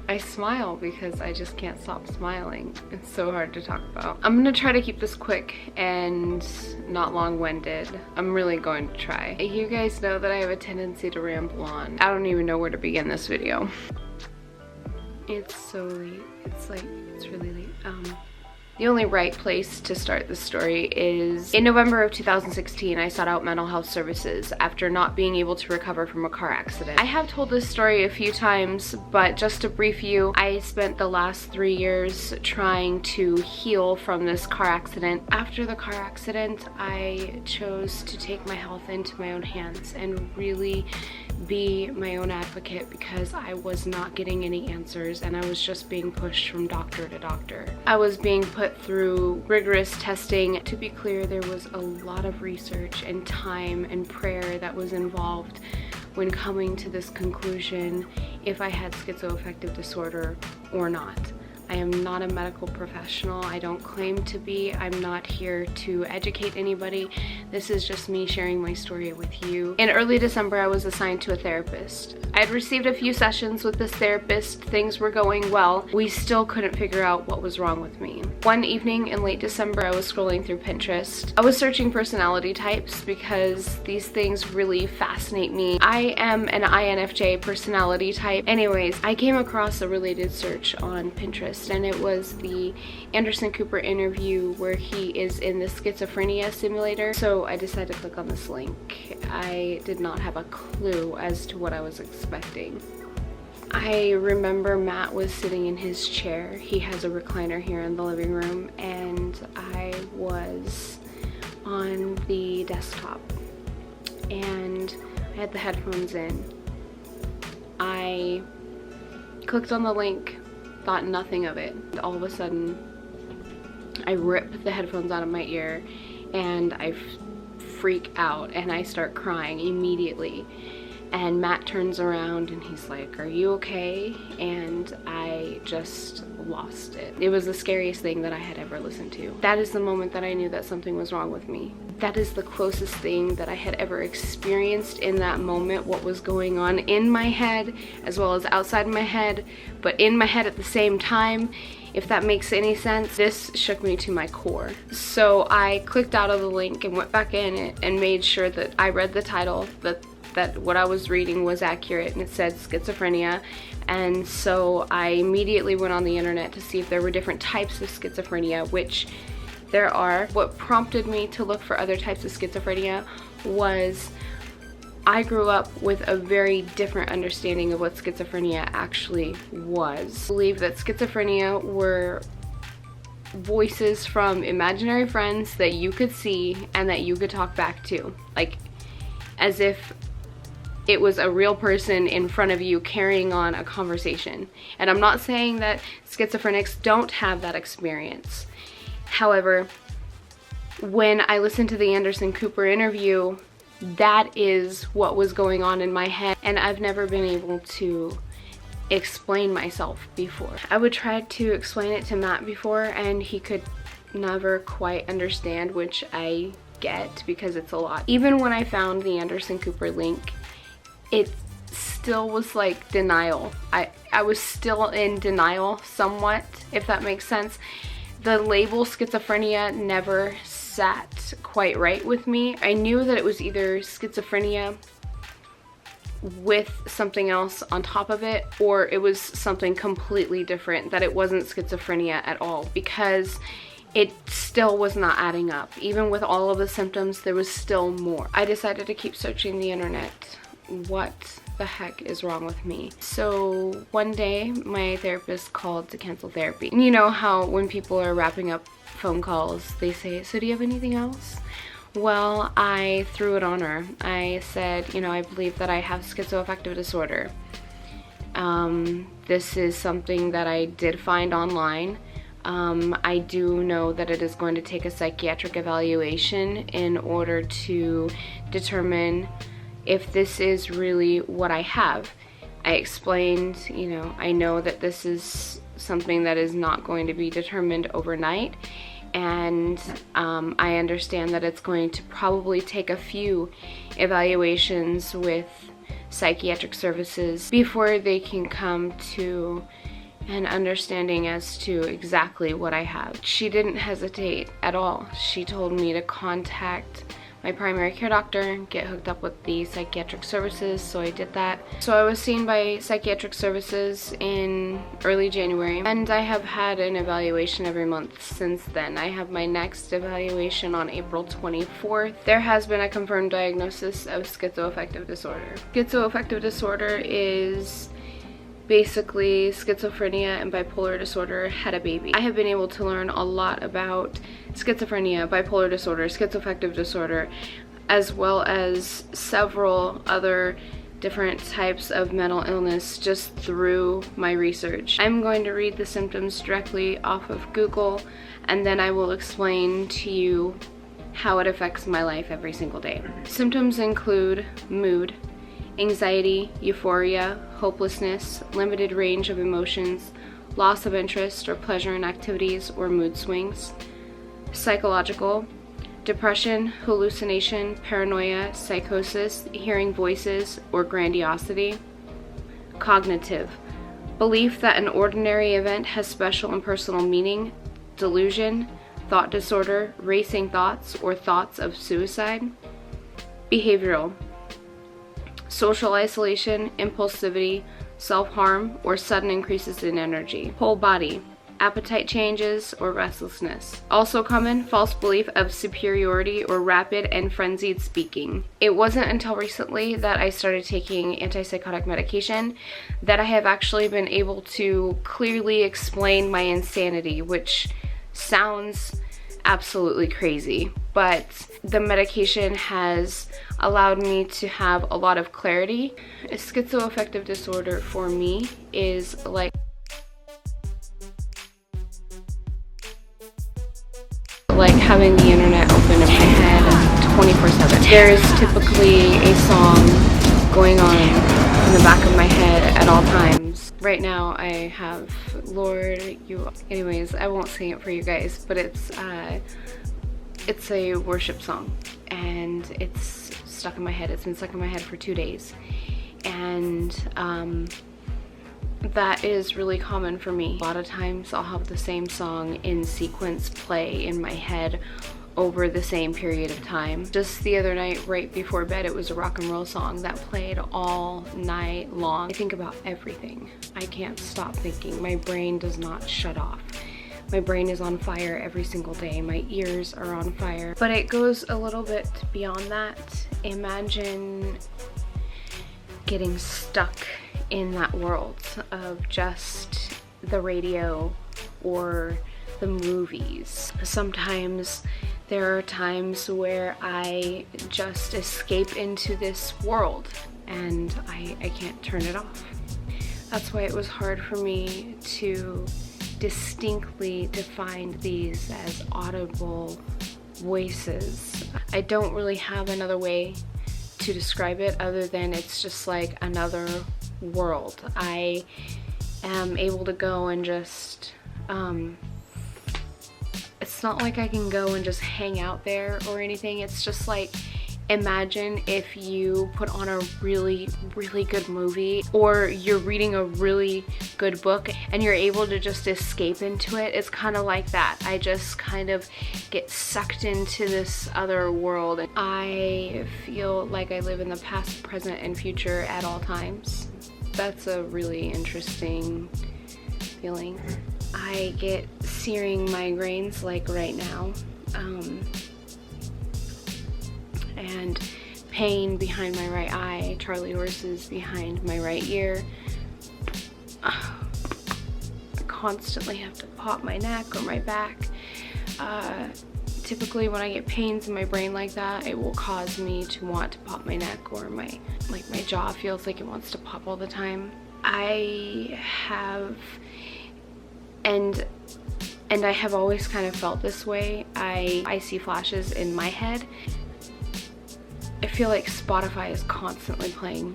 I smile because I just can't stop smiling. It's so hard to talk about. I'm gonna try to keep this quick and not long-winded. I'm really going to try. You guys know that I have a tendency to ramble on. I don't even know where to begin this video. It's so late. It's really late. The only right place to start this story is in November of 2016, I sought out mental health services after not being able to recover from a car accident. I have told this story a few times, but just to brief you, I spent the last 3 years trying to heal from this car accident. After the car accident, I chose to take my health into my own hands and really be my own advocate because I was not getting any answers and I was just being pushed from doctor to doctor. I was being put through rigorous testing. To be clear, there was a lot of research and time and prayer that was involved when coming to this conclusion if I had schizoaffective disorder or not. I am not a medical professional. I don't claim to be. I'm not here to educate anybody. This is just me sharing my story with you. In early December, I was assigned to a therapist. I had received a few sessions with this therapist. Things were going well. We still couldn't figure out what was wrong with me. One evening in late December, I was scrolling through Pinterest. I was searching personality types because these things really fascinate me. I am an INFJ personality type. Anyways, I came across a related search on Pinterest, and it was the Anderson Cooper interview where he is in the schizophrenia simulator. So I decided to click on this link. I did not have a clue as to what I was expecting. I remember Matt was sitting in his chair. He has a recliner here in the living room, and I was on the desktop and I had the headphones in. I clicked on the link, thought nothing of it. All of a sudden, I rip the headphones out of my ear and I freak out and I start crying immediately. And Matt turns around and he's like, "Are you okay?" And I just lost it. It was the scariest thing that I had ever listened to. That is the moment that I knew that something was wrong with me. That is the closest thing that I had ever experienced in that moment, what was going on in my head as well as outside my head, but in my head at the same time. If that makes any sense, this shook me to my core. So I clicked out of the link and went back in and made sure that I read the title, that what I was reading was accurate, and it said schizophrenia. And so I immediately went on the internet to see if there were different types of schizophrenia, which there are. What prompted me to look for other types of schizophrenia was I grew up with a very different understanding of what schizophrenia actually was. I believe that schizophrenia were voices from imaginary friends that you could see and that you could talk back to, like as if it was a real person in front of you carrying on a conversation. And I'm not saying that schizophrenics don't have that experience. However, when I listened to the Anderson Cooper interview, that is what was going on in my head, and I've never been able to explain myself before. I would try to explain it to Matt before, and he could never quite understand, which I get because it's a lot. Even when I found the Anderson Cooper link, it still was like denial. I was still in denial somewhat, if that makes sense. The label schizophrenia never sat quite right with me. I knew that it was either schizophrenia with something else on top of it, or it was something completely different, that it wasn't schizophrenia at all, because it still was not adding up. Even with all of the symptoms, there was still more. I decided to keep searching the internet. What the heck is wrong with me? So one day, my therapist called to cancel therapy. And you know how when people are wrapping up phone calls, they say, "So do you have anything else?" Well, I threw it on her. I said, you know, I believe that I have schizoaffective disorder. This is something that I did find online. I do know that it is going to take a psychiatric evaluation in order to determine if this is really what I have. I explained, you know, I know that this is something that is not going to be determined overnight, and I understand that it's going to probably take a few evaluations with psychiatric services before they can come to an understanding as to exactly what I have. She didn't hesitate at all. She told me to contact my primary care doctor, get hooked up with the psychiatric services, so I did that. So I was seen by psychiatric services in early January, and I have had an evaluation every month since then. I have my next evaluation on April 24th. There has been a confirmed diagnosis of schizoaffective disorder. Schizoaffective disorder is basically schizophrenia and bipolar disorder had a baby. I have been able to learn a lot about schizophrenia, bipolar disorder, schizoaffective disorder, as well as several other different types of mental illness just through my research. I'm going to read the symptoms directly off of Google, and then I will explain to you how it affects my life every single day. Symptoms include mood, anxiety, euphoria, hopelessness, limited range of emotions, loss of interest or pleasure in activities, or mood swings. Psychological, depression, hallucination, paranoia, psychosis, hearing voices, or grandiosity. Cognitive, belief that an ordinary event has special and personal meaning, delusion, thought disorder, racing thoughts, or thoughts of suicide. Behavioral, social isolation, impulsivity, self-harm, or sudden increases in energy. Whole body, appetite changes or restlessness. Also common, false belief of superiority or rapid and frenzied speaking. It wasn't until recently that I started taking antipsychotic medication that I have actually been able to clearly explain my insanity, which sounds absolutely crazy, but the medication has allowed me to have a lot of clarity. A schizoaffective disorder for me is like having the internet open in my head 24/7. There's typically a song going on in the back of my head at all times. Right now I have Lord, You. Anyways, I won't sing it for you guys, but it's a worship song, and it's stuck in my head. It's been stuck in my head for 2 days, and that is really common for me. A lot of times I'll have the same song in sequence play in my head over the same period of time. Just the other night, right before bed, it was a rock and roll song that played all night long. I think about everything. I can't stop thinking. My brain does not shut off. My brain is on fire every single day. My ears are on fire. But it goes a little bit beyond that. Imagine getting stuck in that world of just the radio or the movies. Sometimes there are times where I just escape into this world and I can't turn it off. That's why it was hard for me to distinctly define these as audible voices. I don't really have another way to describe it other than it's just like another world. I am able to go and just it's not like I can go and just hang out there or anything. It's just like, imagine if you put on a really good movie, or you're reading a really good book and you're able to just escape into it. It's kind of like that. I just kind of get sucked into this other world. I feel like I live in the past, present, and future at all times. That's a really interesting feeling. I get searing migraines like right now, and pain behind my right eye, Charlie horses behind my right ear. I constantly have to pop my neck or my back. Typically when I get pains in my brain like that, it will cause me to want to pop my neck, or my jaw feels like it wants to pop all the time. I have always kind of felt this way. I see flashes in my head. I feel like Spotify is constantly playing.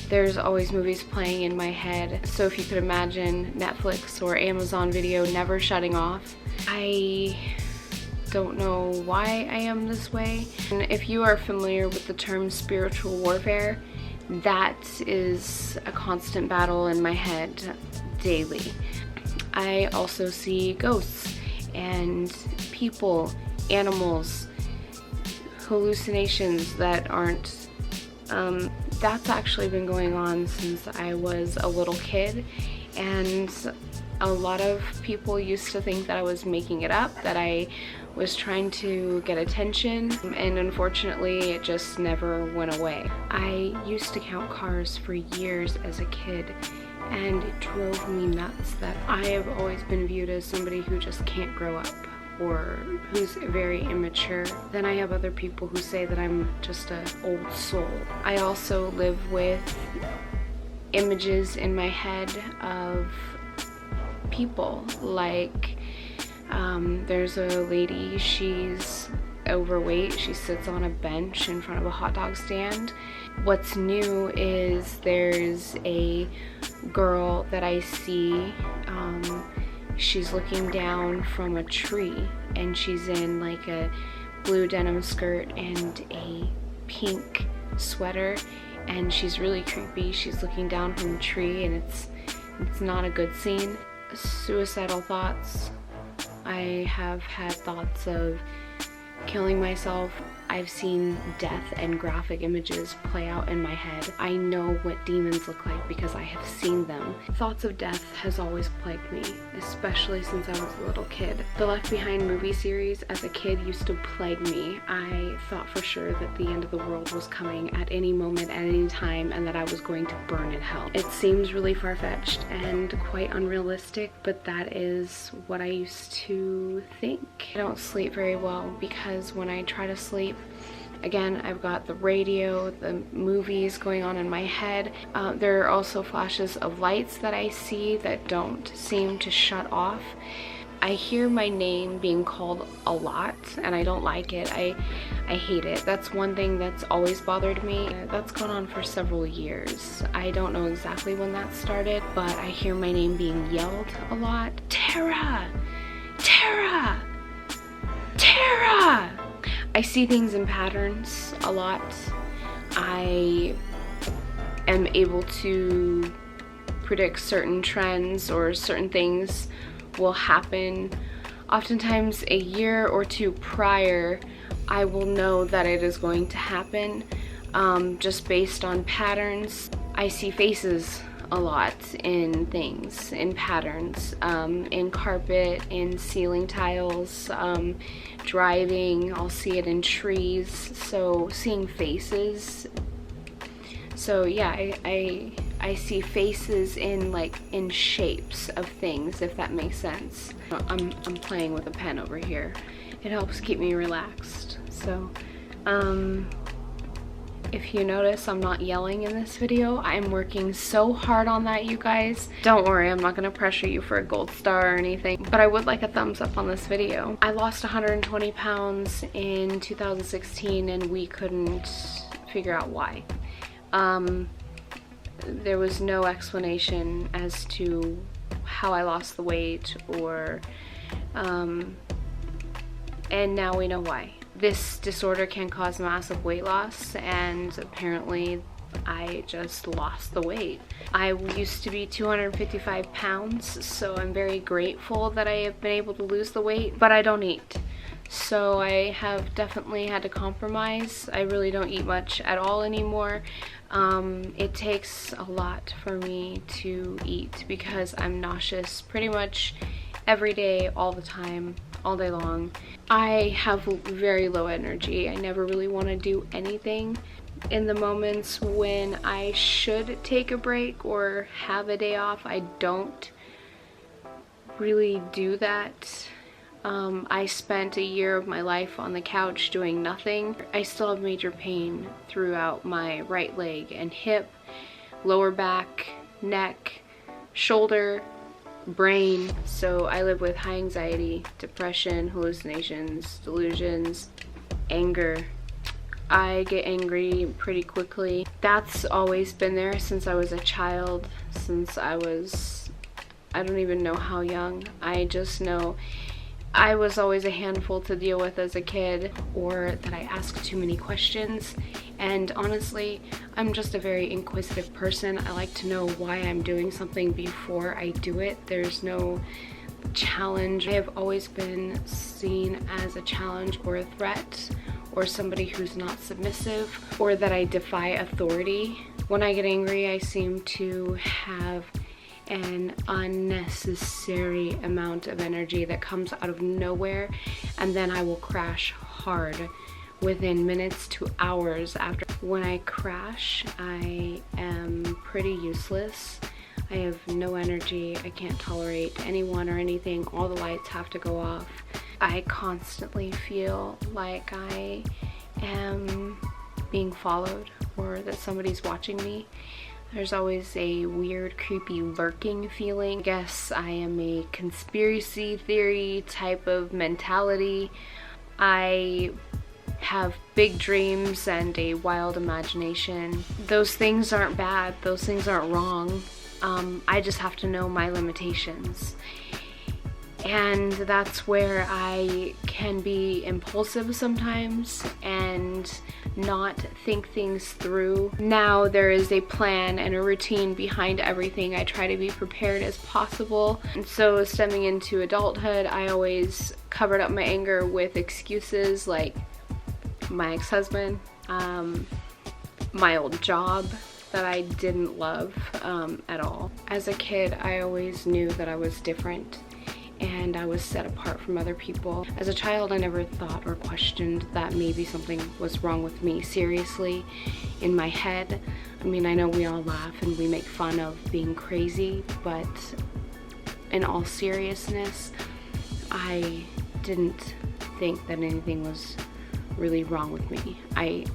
There's always movies playing in my head. So if you could imagine Netflix or Amazon Video never shutting off, I don't know why I am this way. And if you are familiar with the term spiritual warfare, that is a constant battle in my head daily. I also see ghosts and people, animals, hallucinations that aren't, that's actually been going on since I was a little kid, and a lot of people used to think that I was making it up, that I was trying to get attention, and unfortunately it just never went away. I used to count cars for years as a kid, and it drove me nuts that I have always been viewed as somebody who just can't grow up or who's very immature. Then I have other people who say that I'm just an old soul. I also live with images in my head of people, like there's a lady, she's overweight, she sits on a bench in front of a hot dog stand. What's new is there's a girl that I see, she's looking down from a tree, and she's in like a blue denim skirt and a pink sweater, and she's really creepy. She's looking down from the tree, and it's not a good scene. Suicidal thoughts. I have had thoughts of killing myself. I've seen death and graphic images play out in my head. I know what demons look like because I have seen them. Thoughts of death has always plagued me, especially since I was a little kid. The Left Behind movie series as a kid used to plague me. I thought for sure that the end of the world was coming at any moment, at any time, and that I was going to burn in hell. It seems really far-fetched and quite unrealistic, but that is what I used to think. I don't sleep very well because when I try to sleep, again, I've got the radio, the movies going on in my head. There are also flashes of lights that I see that don't seem to shut off. I hear my name being called a lot, and I don't like it. I hate it. That's one thing that's always bothered me. That's gone on for several years. I don't know exactly when that started, but I hear my name being yelled a lot. Tara! Tara! Tara! I see things in patterns a lot. I am able to predict certain trends or certain things will happen. Oftentimes a year or two prior, I will know that it is going to happen just based on patterns. I see faces a lot in things, in patterns, in carpet, in ceiling tiles, driving, I'll see it in trees, so seeing faces. So yeah, I see faces in shapes of things, if that makes sense. I'm playing with a pen over here. It helps keep me relaxed. So if you notice, I'm not yelling in this video. I'm working so hard on that, you guys. Don't worry, I'm not gonna pressure you for a gold star or anything, but I would like a thumbs up on this video. I lost 120 pounds in 2016 and we couldn't figure out why. There was no explanation as to how I lost the weight or, and now we know why. This disorder can cause massive weight loss, and apparently I just lost the weight. I used to be 255 pounds, so I'm very grateful that I have been able to lose the weight, but I don't eat. So I have definitely had to compromise. I really don't eat much at all anymore. It takes a lot for me to eat because I'm nauseous pretty much every day, all the time, all day long. I have very low energy. I never really want to do anything. In the moments when I should take a break or have a day off, I don't really do that. I spent a year of my life on the couch doing nothing. I still have major pain throughout my right leg and hip, lower back, neck, shoulder, brain. So I live with high anxiety, depression, hallucinations, delusions, anger. I get angry pretty quickly. That's always been there since I was a child, since I don't even know how young. I just know I was always a handful to deal with as a kid, or that I asked too many questions. And honestly, I'm just a very inquisitive person. I like to know why I'm doing something before I do it. There's no challenge. I have always been seen as a challenge or a threat, or somebody who's not submissive, or that I defy authority. When I get angry, I seem to have an unnecessary amount of energy that comes out of nowhere, and then I will crash hard within minutes to hours after. When I crash, I am pretty useless. I have no energy. I can't tolerate anyone or anything. All the lights have to go off. I constantly feel like I am being followed, or that somebody's watching me. There's always a weird, creepy, lurking feeling. I guess I am a conspiracy theory type of mentality. I have big dreams and a wild imagination. Those things aren't bad. Those things aren't wrong. I just have to know my limitations. And that's where I can be impulsive sometimes and not think things through. Now there is a plan and a routine behind everything. I try to be prepared as possible. And so stemming into adulthood, I always covered up my anger with excuses like my ex-husband, my old job that I didn't love at all. As a kid, I always knew that I was different and I was set apart from other people. As a child, I never thought or questioned that maybe something was wrong with me. Seriously, in my head, I mean, I know we all laugh and we make fun of being crazy, but in all seriousness, I didn't think that anything was really wrong with me. I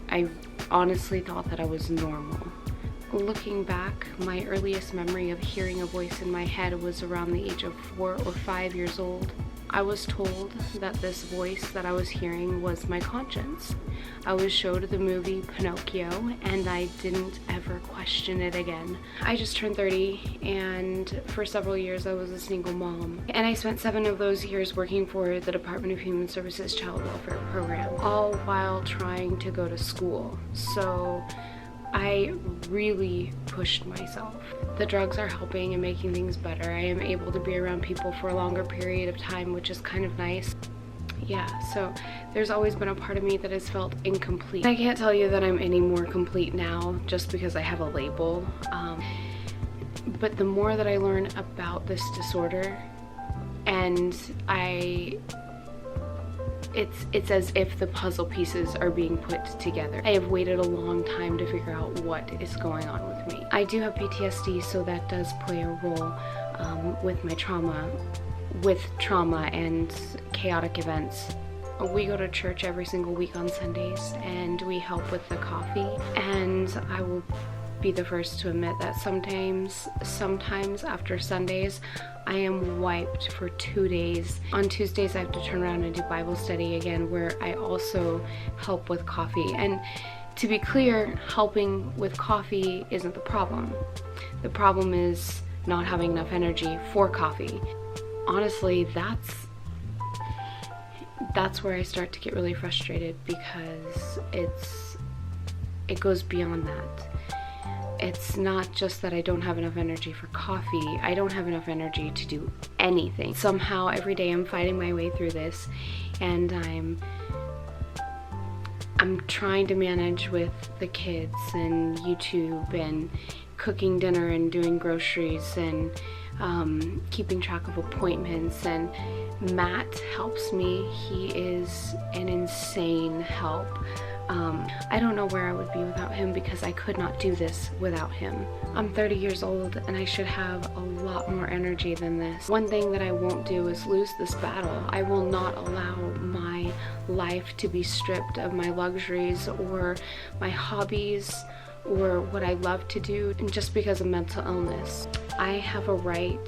honestly thought that I was normal. Looking back, my earliest memory of hearing a voice in my head was around the age of 4 or 5 years old. I was told that this voice that I was hearing was my conscience. I was showed the movie Pinocchio, and I didn't ever question it again. I just turned 30, and for several years I was a single mom. And I spent 7 of those years working for the Department of Human Services Child Welfare Program, all while trying to go to school. So I really pushed myself. The drugs are helping and making things better. I am able to be around people for a longer period of time, which is kind of nice. Yeah, so there's always been a part of me that has felt incomplete. I can't tell you that I'm any more complete now just because I have a label. But the more that I learn about this disorder, and it's as if the puzzle pieces are being put together. I have waited a long time to figure out what is going on with me. I do have PTSD, so that does play a role with my trauma, and chaotic events. We go to church every single week on Sundays, and we help with the coffee, and I will be the first to admit that sometimes after Sundays, I am wiped for 2 days. On Tuesdays, I have to turn around and do Bible study again, where I also help with coffee. And to be clear, helping with coffee isn't the problem. The problem is not having enough energy for coffee. Honestly, that's where I start to get really frustrated, because it goes beyond that. It's not just that I don't have enough energy for coffee, I don't have enough energy to do anything. Somehow every day I'm fighting my way through this, and I'm trying to manage with the kids and YouTube and cooking dinner and doing groceries and keeping track of appointments, and Matt helps me. He is an insane help. I don't know where I would be without him, because I could not do this without him. I'm 30 years old and I should have a lot more energy than this. One thing that I won't do is lose this battle. I will not allow my life to be stripped of my luxuries or my hobbies or what I love to do, and just because of mental illness. I have a right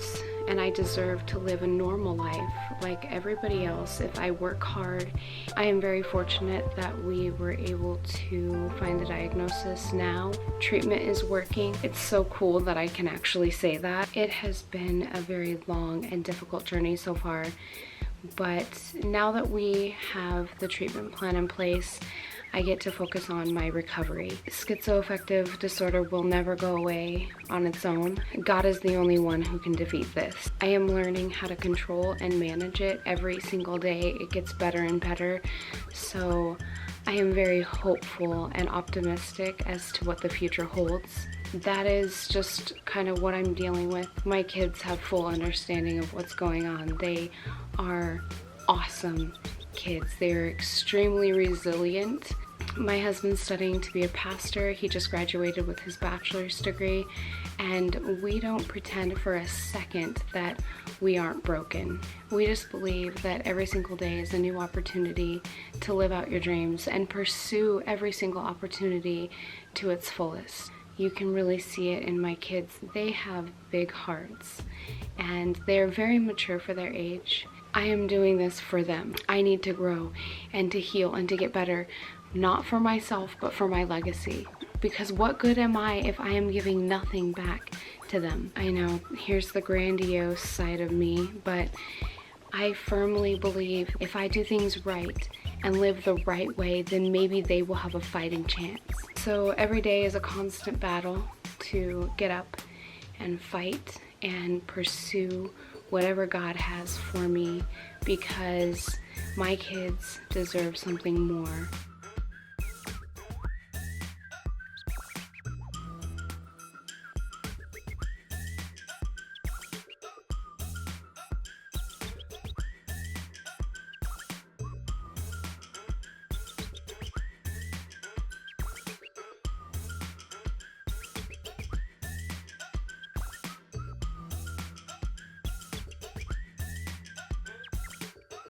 and I deserve to live a normal life like everybody else if I work hard. I am very fortunate that we were able to find the diagnosis now. Treatment is working. It's so cool that I can actually say that. It has been a very long and difficult journey so far, But now that we have the treatment plan in place, I get to focus on my recovery. Schizoaffective disorder will never go away on its own. God is the only one who can defeat this. I am learning how to control and manage it every single day. It gets better and better. So I am very hopeful and optimistic as to what the future holds. That is just kind of what I'm dealing with. My kids have full understanding of what's going on. They are awesome kids. They're extremely resilient. My husband's studying to be a pastor. He just graduated with his bachelor's degree, and we don't pretend for a second that we aren't broken. We just believe that every single day is a new opportunity to live out your dreams and pursue every single opportunity to its fullest. You can really see it in my kids. They have big hearts, and they're very mature for their age. I am doing this for them. I need to grow and to heal and to get better, not for myself, but for my legacy. Because what good am I if I am giving nothing back to them? I know, here's the grandiose side of me, but I firmly believe if I do things right and live the right way, then maybe they will have a fighting chance. So every day is a constant battle to get up and fight and pursue whatever God has for me, because my kids deserve something more.